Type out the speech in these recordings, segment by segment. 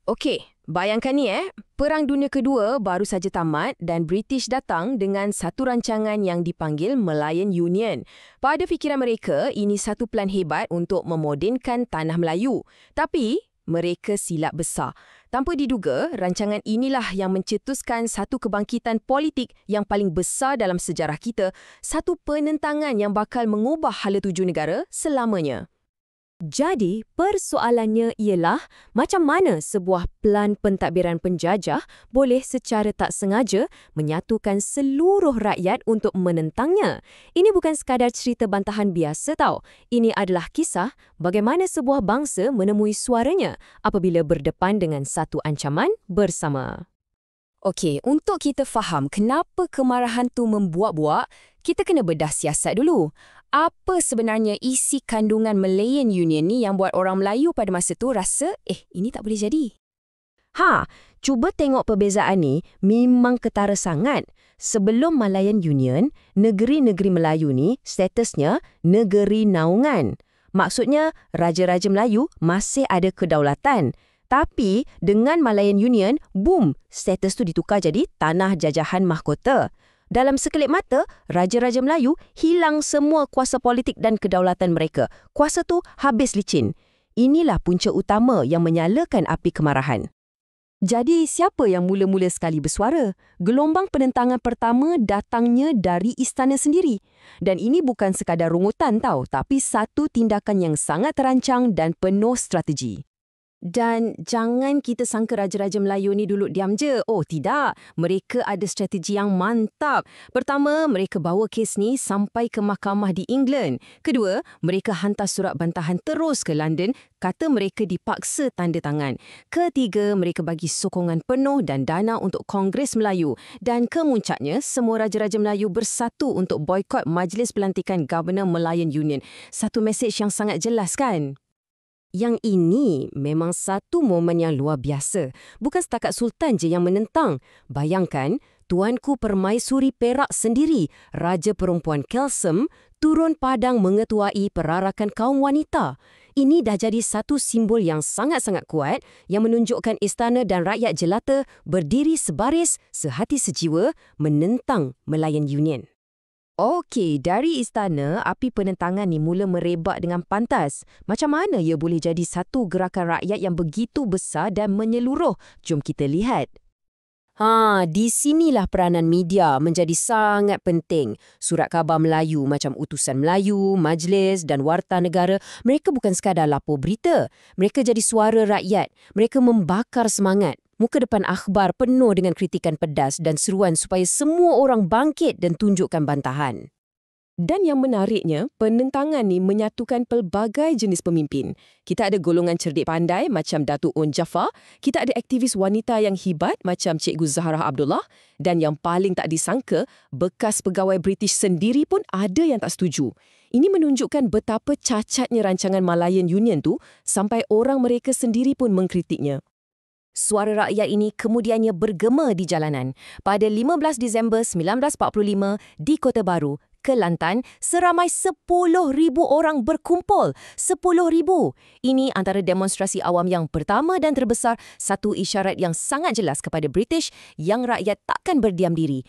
Okey, bayangkan ni Perang Dunia Kedua baru saja tamat dan British datang dengan satu rancangan yang dipanggil Malayan Union. Pada fikiran mereka, ini satu plan hebat untuk memodenkan tanah Melayu. Tapi, mereka silap besar. Tanpa diduga, rancangan inilah yang mencetuskan satu kebangkitan politik yang paling besar dalam sejarah kita, satu penentangan yang bakal mengubah hala tuju negara selamanya. Jadi, persoalannya ialah macam mana sebuah plan pentadbiran penjajah boleh secara tak sengaja menyatukan seluruh rakyat untuk menentangnya. Ini bukan sekadar cerita bantahan biasa tau. Ini adalah kisah bagaimana sebuah bangsa menemui suaranya apabila berdepan dengan satu ancaman bersama. Okey, untuk kita faham kenapa kemarahan tu membuak-buak, kita kena bedah siasat dulu. Apa sebenarnya isi kandungan Malayan Union ni yang buat orang Melayu pada masa tu rasa, ini tak boleh jadi? Cuba tengok perbezaan ni memang ketara sangat. Sebelum Malayan Union, negeri-negeri Melayu ni statusnya negeri naungan. Maksudnya, Raja-Raja Melayu masih ada kedaulatan. Tapi, dengan Malayan Union, boom, status tu ditukar jadi tanah jajahan mahkota. Dalam sekelip mata, Raja-Raja Melayu hilang semua kuasa politik dan kedaulatan mereka. Kuasa tu habis licin. Inilah punca utama yang menyalakan api kemarahan. Jadi, siapa yang mula-mula sekali bersuara? Gelombang penentangan pertama datangnya dari istana sendiri. Dan ini bukan sekadar rungutan tau, tapi satu tindakan yang sangat terancang dan penuh strategi. Dan jangan kita sangka Raja-Raja Melayu ni dulu diam je. Oh tidak, mereka ada strategi yang mantap. Pertama, mereka bawa kes ni sampai ke mahkamah di England. Kedua, mereka hantar surat bantahan terus ke London, kata mereka dipaksa tanda tangan. Ketiga, mereka bagi sokongan penuh dan dana untuk Kongres Melayu. Dan kemuncaknya, semua Raja-Raja Melayu bersatu untuk boikot Majlis Pelantikan Governor Malayan Union. Satu mesej yang sangat jelas kan? Yang ini memang satu momen yang luar biasa. Bukan setakat Sultan je yang menentang. Bayangkan, Tuanku Permaisuri Perak sendiri, Raja Perempuan Kelsem, turun padang mengetuai perarakan kaum wanita. Ini dah jadi satu simbol yang sangat-sangat kuat yang menunjukkan istana dan rakyat jelata berdiri sebaris, sehati sejiwa menentang Malayan Union. Okey, dari istana, api penentangan ni mula merebak dengan pantas. Macam mana ia boleh jadi satu gerakan rakyat yang begitu besar dan menyeluruh? Jom kita lihat. Di sinilah peranan media menjadi sangat penting. Surat khabar Melayu macam Utusan Melayu, Majlis dan Warta Negara, mereka bukan sekadar lapor berita. Mereka jadi suara rakyat. Mereka membakar semangat. Muka depan akhbar penuh dengan kritikan pedas dan seruan supaya semua orang bangkit dan tunjukkan bantahan. Dan yang menariknya, penentangan ni menyatukan pelbagai jenis pemimpin. Kita ada golongan cerdik pandai macam Datuk Un Jaafar, kita ada aktivis wanita yang hebat macam Cikgu Zahrah Abdullah, dan yang paling tak disangka, bekas pegawai British sendiri pun ada yang tak setuju. Ini menunjukkan betapa cacatnya rancangan Malayan Union tu sampai orang mereka sendiri pun mengkritiknya. Suara rakyat ini kemudiannya bergema di jalanan. Pada 15 Disember 1945 di Kota Baru, Kelantan, seramai 10,000 orang berkumpul. 10,000. Ini antara demonstrasi awam yang pertama dan terbesar, satu isyarat yang sangat jelas kepada British yang rakyat takkan berdiam diri.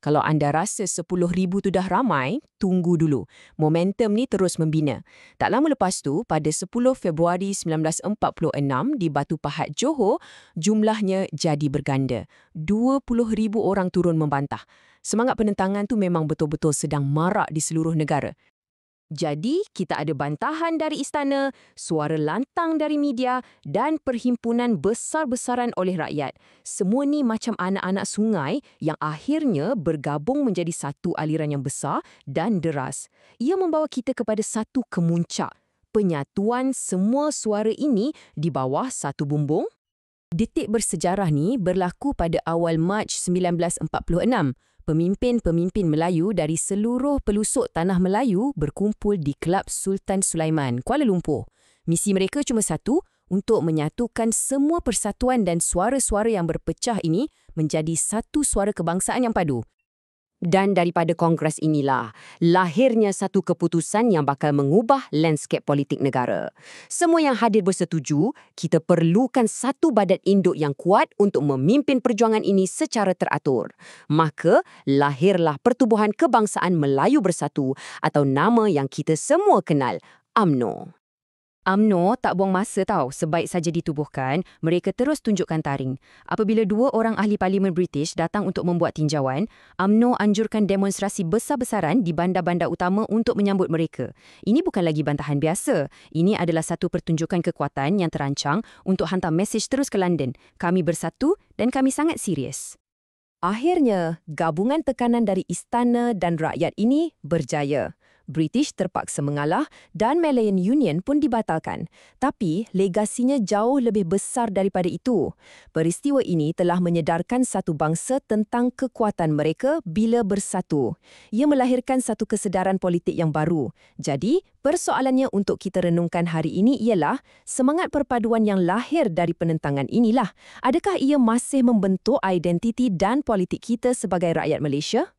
Kalau anda rasa 10,000 tu dah ramai, tunggu dulu. Momentum ni terus membina. Tak lama lepas tu, pada 10 Februari 1946 di Batu Pahat, Johor, jumlahnya jadi berganda. 20,000 orang turun membantah. Semangat penentangan tu memang betul-betul sedang marak di seluruh negara. Jadi, kita ada bantahan dari istana, suara lantang dari media dan perhimpunan besar-besaran oleh rakyat. Semua ni macam anak-anak sungai yang akhirnya bergabung menjadi satu aliran yang besar dan deras. Ia membawa kita kepada satu kemuncak. Penyatuan semua suara ini di bawah satu bumbung. Detik bersejarah ni berlaku pada awal Mac 1946. Pemimpin-pemimpin Melayu dari seluruh pelusuk tanah Melayu berkumpul di Kelab Sultan Sulaiman, Kuala Lumpur. Misi mereka cuma satu, untuk menyatukan semua persatuan dan suara-suara yang berpecah ini menjadi satu suara kebangsaan yang padu. Dan daripada Kongres inilah lahirnya satu keputusan yang bakal mengubah landscape politik negara. Semua yang hadir bersetuju, kita perlukan satu badan induk yang kuat untuk memimpin perjuangan ini secara teratur. Maka lahirlah Pertubuhan Kebangsaan Melayu Bersatu atau nama yang kita semua kenal, UMNO. UMNO tak buang masa tau, sebaik saja ditubuhkan, mereka terus tunjukkan taring. Apabila 2 orang ahli parlimen British datang untuk membuat tinjauan, UMNO anjurkan demonstrasi besar-besaran di bandar-bandar utama untuk menyambut mereka. Ini bukan lagi bantahan biasa. Ini adalah satu pertunjukan kekuatan yang terancang untuk hantar mesej terus ke London. Kami bersatu dan kami sangat serius. Akhirnya, gabungan tekanan dari istana dan rakyat ini berjaya. British terpaksa mengalah dan Malayan Union pun dibatalkan. Tapi legasinya jauh lebih besar daripada itu. Peristiwa ini telah menyedarkan satu bangsa tentang kekuatan mereka bila bersatu. Ia melahirkan satu kesedaran politik yang baru. Jadi, persoalannya untuk kita renungkan hari ini ialah semangat perpaduan yang lahir dari penentangan inilah. Adakah ia masih membentuk identiti dan politik kita sebagai rakyat Malaysia?